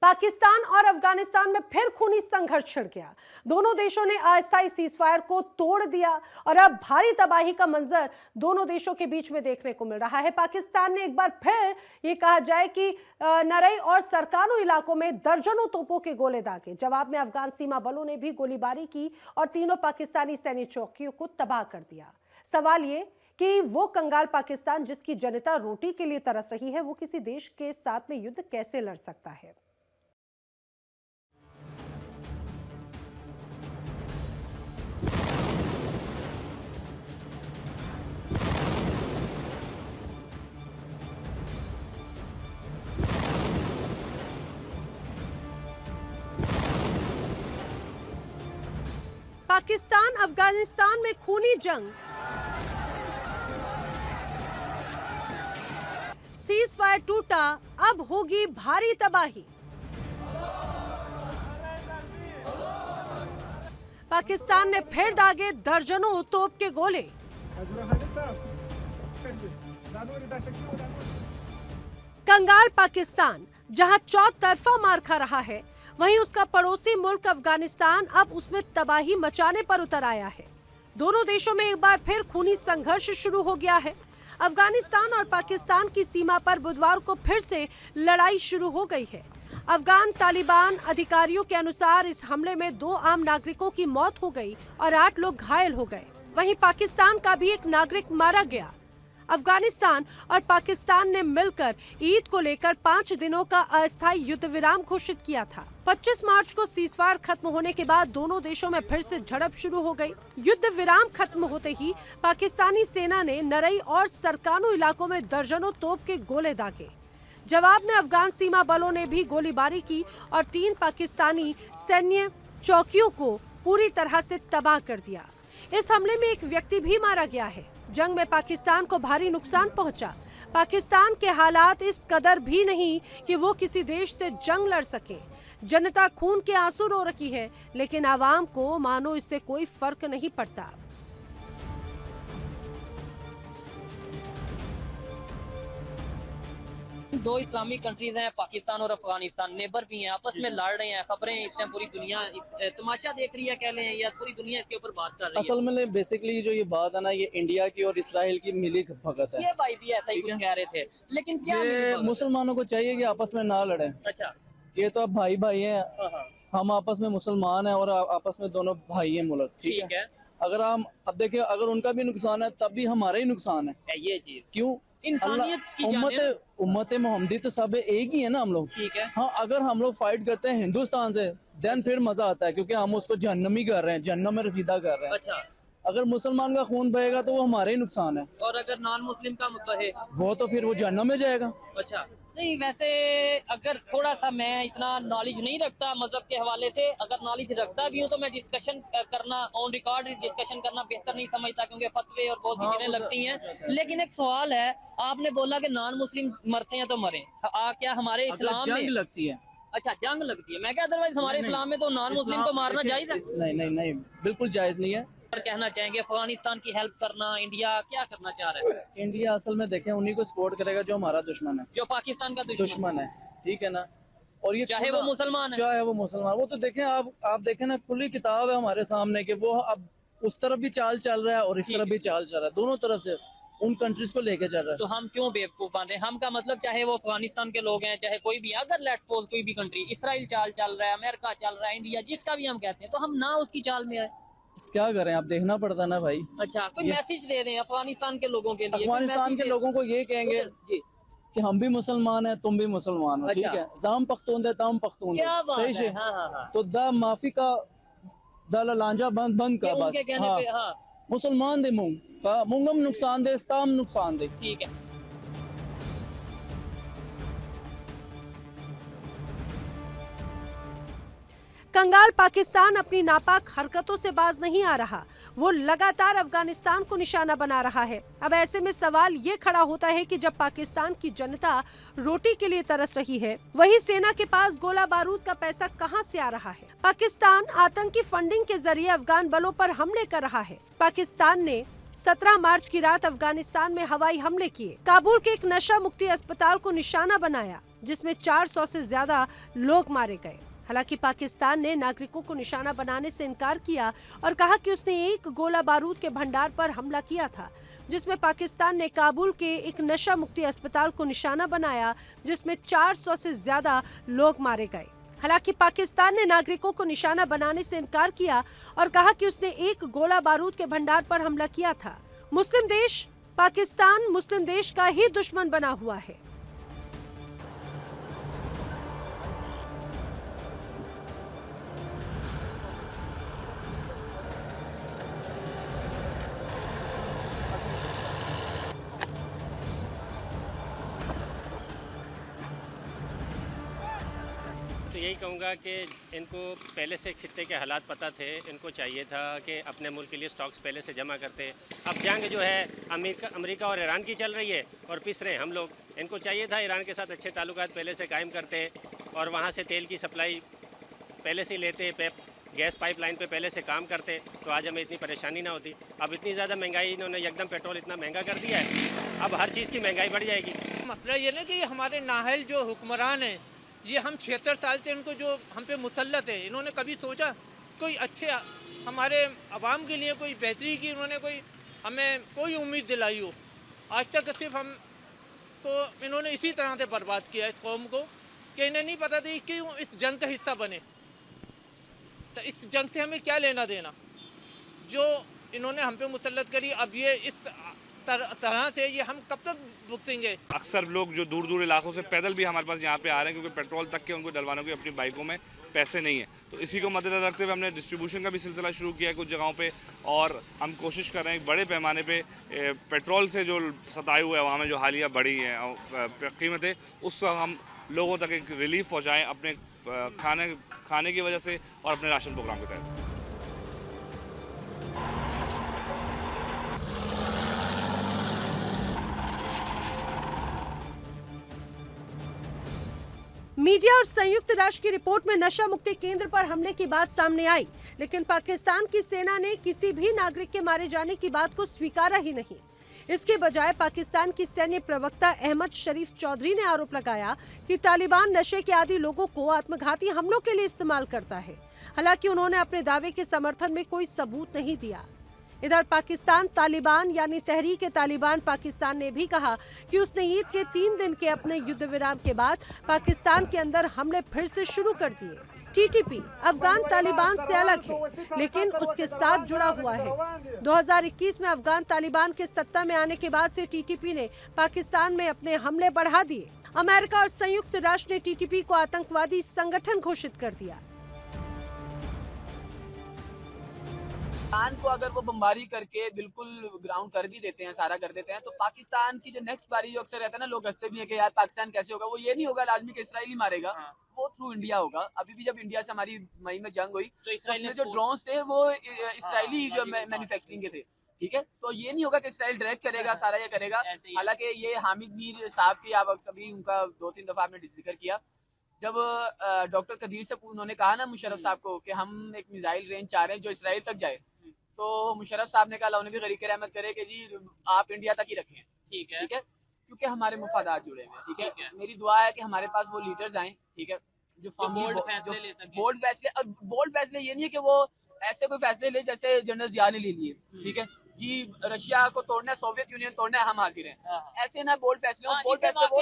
पाकिस्तान और अफगानिस्तान में फिर खूनी संघर्ष छिड़ गया। दोनों देशों ने अस्थायी सीजफायर को तोड़ दिया और अब भारी तबाही का मंजर दोनों देशों के बीच में देखने को मिल रहा है। पाकिस्तान ने एक बार फिर ये कहा जाए कि नरई और सरकानो इलाकों में दर्जनों तोपों के गोले दागे। जवाब में अफगान सीमा बलों ने भी गोलीबारी की और तीनों पाकिस्तानी सैन्य चौकियों को तबाह कर दिया। सवाल ये कि वो कंगाल पाकिस्तान जिसकी जनता रोटी के लिए तरस रही है, वो किसी देश के साथ में युद्ध कैसे लड़ सकता है। पाकिस्तान अफगानिस्तान में खूनी जंग, सीज फायर टूटा, अब होगी भारी तबाही। पाकिस्तान ने फिर दागे दर्जनों तोप के गोले। कंगाल पाकिस्तान जहां चौतरफा मार खा रहा है, वहीं उसका पड़ोसी मुल्क अफगानिस्तान अब उसमें तबाही मचाने पर उतर आया है। दोनों देशों में एक बार फिर खूनी संघर्ष शुरू हो गया है। अफगानिस्तान और पाकिस्तान की सीमा पर बुधवार को फिर से लड़ाई शुरू हो गई है। अफगान तालिबान अधिकारियों के अनुसार इस हमले में 2 आम नागरिकों की मौत हो गई और 8 लोग घायल हो गए। वहीं पाकिस्तान का भी एक नागरिक मारा गया। अफगानिस्तान और पाकिस्तान ने मिलकर ईद को लेकर 5 दिनों का अस्थायी युद्ध विराम घोषित किया था। 25 मार्च को सीजफायर खत्म होने के बाद दोनों देशों में फिर से झड़प शुरू हो गई। युद्ध विराम खत्म होते ही पाकिस्तानी सेना ने नरई और सरकानो इलाकों में दर्जनों तोप के गोले दागे। जवाब में अफगान सीमा बलों ने भी गोलीबारी की और 3 पाकिस्तानी सैन्य चौकियों को पूरी तरह से तबाह कर दिया। इस हमले में एक व्यक्ति भी मारा गया है। जंग में पाकिस्तान को भारी नुकसान पहुंचा। पाकिस्तान के हालात इस कदर भी नहीं कि वो किसी देश से जंग लड़ सके। जनता खून के आंसू रो रही है, लेकिन आवाम को मानो इससे कोई फर्क नहीं पड़ता। दो इस्लामिक कंट्रीज हैं, पाकिस्तान और अफगानिस्तान, नेबर भी हैं, आपस में लड़ रहे हैं। खबरें इस टाइम पूरी दुनिया इस तमाशा देख रही है, कह लें, या पूरी दुनिया इसके ऊपर बात कर रही है। असल में बेसिकली जो ये बात है ना, ये इंडिया की और इसराइल की मिली भगत है। ये भाई भी ऐसा ही कुछ कह रहे थे, लेकिन क्या मुसलमानों को चाहिए कि आपस में ना लड़े। अच्छा, ये तो अब भाई भाई हैं, हम आपस में मुसलमान हैं और आपस में दोनों भाई हैं मुल्क, ठीक है। अगर हम अब देखिए, अगर उनका भी नुकसान है तब भी हमारा ही नुकसान है। ये चीज क्यों? इंसानियत की उम्मत मोहम्मदी तो सब एक ही है ना हम लोग, ठीक है। हाँ, अगर हम लोग फाइट करते हैं हिंदुस्तान से देन फिर मजा आता है, क्योंकि हम उसको जहन्नमी कर रहे हैं, जहन्नम में रसीदा कर रहे हैं। अच्छा, अगर मुसलमान का खून बहेगा तो वो हमारा ही नुकसान है, और अगर नॉन मुस्लिम का मुद्दा है वो तो फिर वो जहन्नम में जाएगा। अच्छा, नहीं वैसे अगर थोड़ा सा, मैं इतना नॉलेज नहीं रखता मजहब के हवाले से, अगर नॉलेज रखता भी हूँ तो मैं डिस्कशन करना, ऑन रिकॉर्ड डिस्कशन करना बेहतर नहीं समझता, क्योंकि फतवे और बहुत सी चीजें लगती हैं। लेकिन एक सवाल है, आपने बोला कि नॉन मुस्लिम मरते हैं तो मरे, क्या हमारे इस्लाम में लगती है? अच्छा, जंग लगती है। मैं क्या, अदरवाइज हमारे इस्लाम में तो नॉन मुस्लिम को मारना जायज है? नहीं नहीं नहीं, बिल्कुल जायज नहीं है। कहना चाहेंगे अफगानिस्तान की हेल्प करना, इंडिया क्या करना चाह रहा है? इंडिया असल में देखें उन्हीं को सपोर्ट करेगा जो हमारा दुश्मन है, जो पाकिस्तान का दुश्मन है, ठीक है ना। और ये चाहे वो मुसलमान है, चाहे वो मुसलमान, वो तो देखें आप देखें ना, खुली किताब है हमारे सामने कि वो अब उस तरफ भी चाल चल रहा है और इस तरफ भी चाल चल रहा है, दोनों तरफ से उन कंट्रीज को लेके चल रहा है। तो हम क्यों बेवकूफ बन रहे हैं? हम का मतलब, चाहे वो अफगानिस्तान के लोग हैं, चाहे कोई भी, अगर लेट्स सपोज कोई भी कंट्री, इसराइल चाल चल रहा है, अमेरिका चल रहा है, इंडिया जिसका भी हम कहते हैं, तो हम ना उसकी चाल में आए। क्या करें, आप देखना पड़ता ना भाई। अच्छा, कोई मैसेज दे दें अफगानिस्तान के लोगों के लिए। अफगानिस्तान के लोगों को ये कहेंगे कि हम भी मुसलमान हैं, तुम भी मुसलमान हो, ठीक है। जाम पख्तून दे, ताम पख्तून दे, सही से। तो द माफी का द लांजा बंद का बस, हाँ। मुसलमान दे मुंग का मुंगम नुकसान दे, इस्ताम नुकसान दे, ठीक है। कंगाल पाकिस्तान अपनी नापाक हरकतों से बाज नहीं आ रहा। वो लगातार अफगानिस्तान को निशाना बना रहा है। अब ऐसे में सवाल ये खड़ा होता है कि जब पाकिस्तान की जनता रोटी के लिए तरस रही है, वही सेना के पास गोला बारूद का पैसा कहां से आ रहा है? पाकिस्तान आतंकी फंडिंग के जरिए अफगान बलों पर हमले कर रहा है। पाकिस्तान ने 17 मार्च की रात अफगानिस्तान में हवाई हमले किए, काबुल के एक नशा मुक्ति अस्पताल को निशाना बनाया। जिसमें 400 से ज्यादा लोग मारे गए। हालांकि पाकिस्तान ने नागरिकों को निशाना बनाने से इनकार किया और कहा कि उसने एक गोला बारूद के भंडार पर हमला किया था, जिसमें पाकिस्तान ने काबुल के एक नशा मुक्ति अस्पताल को निशाना बनाया, जिसमें 400 से ज्यादा लोग मारे गए। हालांकि पाकिस्तान ने नागरिकों को निशाना बनाने से इनकार किया और कहा कि उसने एक गोला बारूद के भंडार पर हमला किया था। मुस्लिम देश पाकिस्तान मुस्लिम देश का ही दुश्मन बना हुआ है। तो यही कहूँगा कि इनको पहले से खित्ते के हालात पता थे, इनको चाहिए था कि अपने मुल्क के लिए स्टॉक्स पहले से जमा करते। अब जंग जो है अमेरिका और ईरान की चल रही है और पिस रहे हैं हम लोग। इनको चाहिए था ईरान के साथ अच्छे ताल्लुकात पहले से कायम करते और वहाँ से तेल की सप्लाई पहले से लेते, गैस पाइपलाइन पे पहले से काम करते, तो आज हमें इतनी परेशानी ना होती। अब इतनी ज़्यादा महंगाई, इन्होंने एकदम पेट्रोल इतना महंगा कर दिया है, अब हर चीज़ की महंगाई बढ़ जाएगी। मसला ये ना कि हमारे नाहल जो हुक्मरान हैं, ये हम 76 साल से इनको जो हम पे मुसल्लत है, इन्होंने कभी सोचा कोई अच्छे हमारे अवाम के लिए कोई बेहतरी की, इन्होंने कोई हमें कोई उम्मीद दिलाई हो? आज तक सिर्फ हम तो इन्होंने इसी तरह से बर्बाद किया इस कौम को कि इन्हें नहीं पता था कि इस जंग का हिस्सा बने। तो इस जंग से हमें क्या लेना देना जो इन्होंने हम पे मुसल्लत करी। अब ये इस तरह से ये हम कब तक भुगतेंगे? अक्सर लोग जो दूर दूर इलाकों से पैदल भी हमारे पास यहाँ पे आ रहे हैं, क्योंकि पेट्रोल तक के उनको डलवाने की अपनी बाइकों में पैसे नहीं है। तो इसी को मद्देनजर रखते हुए हमने डिस्ट्रीब्यूशन का भी सिलसिला शुरू किया है कुछ जगहों पे, और हम कोशिश कर रहे हैं बड़े पैमाने पे पेट्रोल से जो सताए हुए अवाम में जो हालिया बढ़ी हैं कीमतें, उससे हम लोगों तक एक रिलीफ पहुँचाएँ अपने खाने की वजह से और अपने राशन प्रोग्राम के तहत। मीडिया और संयुक्त राष्ट्र की रिपोर्ट में नशा मुक्ति केंद्र पर हमले की बात सामने आई, लेकिन पाकिस्तान की सेना ने किसी भी नागरिक के मारे जाने की बात को स्वीकारा ही नहीं। इसके बजाय पाकिस्तान की सैन्य प्रवक्ता अहमद शरीफ चौधरी ने आरोप लगाया कि तालिबान नशे के आदी लोगों को आत्मघाती हमलों के लिए इस्तेमाल करता है। हालांकि उन्होंने अपने दावे के समर्थन में कोई सबूत नहीं दिया। इधर पाकिस्तान तालिबान यानी तहरीक तालिबान पाकिस्तान ने भी कहा कि उसने ईद के 3 दिन के अपने युद्ध विराम के बाद पाकिस्तान के अंदर हमले फिर से शुरू कर दिए। टीटीपी अफगान तालिबान से अलग है, लेकिन उसके साथ जुड़ा हुआ है। 2021 में अफगान तालिबान के सत्ता में आने के बाद से टीटीपी ने पाकिस्तान में अपने हमले बढ़ा दिए। अमेरिका और संयुक्त राष्ट्र ने टीटीपी को आतंकवादी संगठन घोषित कर दिया। पाकिस्तान को अगर वो बमबारी करके बिल्कुल ग्राउंड कर भी देते हैं, सारा कर देते हैं, तो पाकिस्तान की जो नेक्स्ट बारी जो अक्सर रहता है ना, लोग हंसते भी हैं कि यार पाकिस्तान कैसे होगा, वो ये नहीं होगा लाजमी कि इसराइल मारेगा। वो थ्रू इंडिया होगा। अभी भी जब इंडिया से हमारी मई में जंग हुई तो इसराइल में जो ड्रोन थे वो इसराइली जो मैन्युफैक्चरिंग के थे, ठीक है। तो ये नहीं होगा कि इसराइल डायरेक्ट करेगा, सारा ये करेगा। हालांकि ये हामिद मीर साहब की आप सभी उनका 2-3 दफा आपने जिक्र किया। जब डॉक्टर कदीर से उन्होंने कहा ना मुशर्रफ साहब को कि हम एक मिसाइल रेंज चाह रहे हैं जो इसराइल तक जाए, तो मुशर्रफ साहब ने कहा, उन्हें भी गरीक रहमत करे कि जी आप इंडिया तक ही रखें, ठीक है, क्योंकि हमारे मुफादात जुड़े हैं, ठीक है। मेरी दुआ है कि हमारे पास वो लीडर्स आए, ठीक है, जो बोल्ड फैसले। और बोल्ड फैसले ये नहीं है कि वो ऐसे कोई फैसले ले जैसे जनरल जिया ने ले लिए, ठीक है जी, रशिया को तोड़ना है, सोवियत यूनियन तोड़ना है, हम हाजिर हैं, ऐसे ना बोल्ड फैसले हो। बोल्ड फैसले वो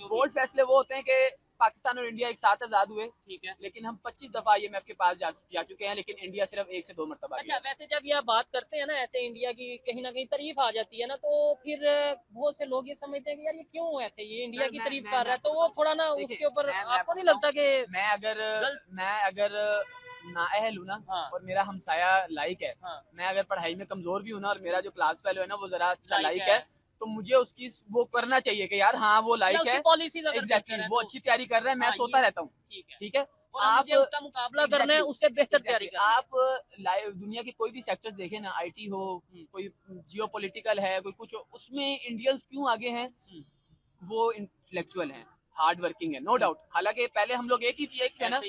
बोल्ड फैसले वो होते हैं कि पाकिस्तान और इंडिया एक साथ आजाद हुए, ठीक है, लेकिन हम 25 दफा IMF के पास जा चुके हैं, लेकिन इंडिया सिर्फ 1 से 2 मरतबा। अच्छा, वैसे जब ये बात करते हैं ना ऐसे इंडिया की, कहीं ना कहीं तारीफ आ जाती है ना, तो फिर बहुत से लोग ये समझते हैं कि यार ये क्यों ऐसे ये इंडिया की तारीफ कर रहा है, तो वो थोड़ा ना उसके ऊपर आपको नहीं लगता कि मैं अगर नाअहल हूँ ना, और मेरा हमसाया लाइक है, मैं अगर पढ़ाई में कमजोर भी हूँ ना, और मेरा जो क्लास फेलो है ना वो जरा अच्छा लाइक है, तो मुझे उसकी वो करना चाहिए कि यार हाँ वो लाइक है, एग्जैक्टली वो अच्छी तैयारी कर रहा है, मैं सोता रहता हूँ, ठीक है। आप उसका मुकाबला करना है, उससे बेहतर तैयारी करना है। आप दुनिया के कोई भी सेक्टर्स देखें ना, IT हो, कोई जियोपॉलिटिकल है, कोई कुछ हो, उसमें इंडियंस क्यों आगे हैं? वो इंटेलेक्चुअल हैं, हार्ड वर्किंग है, नो डाउट। हालांकि पहले हम लोग एक ही थे ना,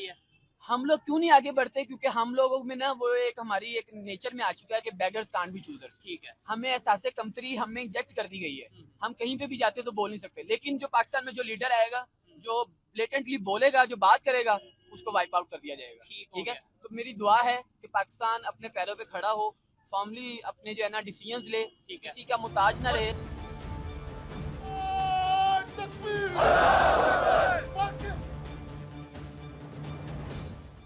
हम लोग क्यों नहीं आगे बढ़ते, क्योंकि हम लोगों में ना वो एक हमारी एक नेचर में आ चुका है कि बेगर्स कांट बी चूजर्स। ठीक है, हमें एहसास कमतरी हमें इंजेक्ट कर दी गई है, हम कहीं पे भी जाते तो बोल नहीं सकते। लेकिन जो पाकिस्तान में जो लीडर आएगा, जो ब्लेटेंटली बोलेगा, जो बात करेगा, उसको वाइप आउट कर दिया जाएगा। ठीक है, तो मेरी दुआ है कि पाकिस्तान अपने पैरों पे खड़ा हो, फॉर्मली अपने जो है ना डिसीजंस ले, किसी का मुताज ना रहे।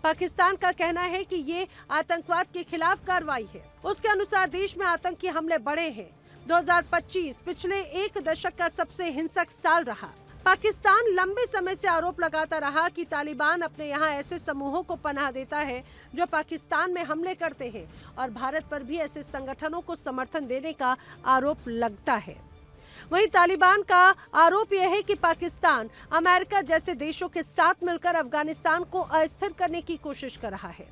पाकिस्तान का कहना है कि ये आतंकवाद के खिलाफ कार्रवाई है। उसके अनुसार देश में आतंकी हमले बढ़े हैं। 2025 पिछले एक दशक का सबसे हिंसक साल रहा। पाकिस्तान लंबे समय से आरोप लगाता रहा कि तालिबान अपने यहाँ ऐसे समूहों को पनाह देता है जो पाकिस्तान में हमले करते हैं और भारत पर भी ऐसे संगठनों को समर्थन देने का आरोप लगता है। वहीं तालिबान का आरोप यह है कि पाकिस्तान अमेरिका जैसे देशों के साथ मिलकर अफगानिस्तान को अस्थिर करने की कोशिश कर रहा है।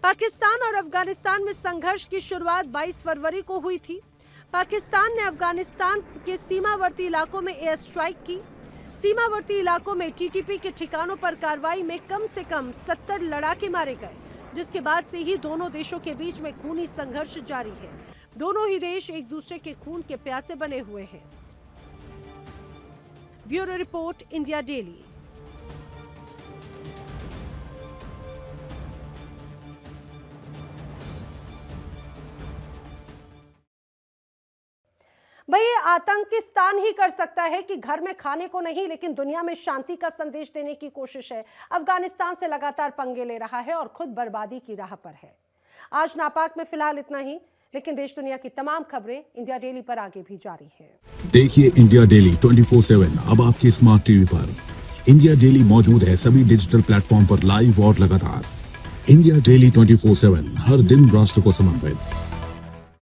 पाकिस्तान और अफगानिस्तान में संघर्ष की शुरुआत 22 फरवरी को हुई थी। पाकिस्तान ने अफगानिस्तान के सीमावर्ती इलाकों में एयर स्ट्राइक की। सीमावर्ती इलाकों में टीटीपी के ठिकानों पर कार्रवाई में कम से कम 70 लड़ाके मारे गए, जिसके बाद से ही दोनों देशों के बीच में खूनी संघर्ष जारी है। दोनों ही देश एक दूसरे के खून के प्यासे बने हुए हैं। Bureau report, India daily. भाई ये आतंकिस्तान ही कर सकता है कि घर में खाने को नहीं लेकिन दुनिया में शांति का संदेश देने की कोशिश है। अफगानिस्तान से लगातार पंगे ले रहा है और खुद बर्बादी की राह पर है। आज नापाक में फिलहाल इतना ही, लेकिन देश दुनिया की तमाम खबरें इंडिया डेली पर आगे भी जारी हैं। देखिए इंडिया डेली 24/7 अब आपके स्मार्ट टीवी पर। इंडिया डेली मौजूद है सभी डिजिटल प्लेटफॉर्म पर लाइव और लगातार। इंडिया डेली 24/7 हर दिन राष्ट्र को समर्पित।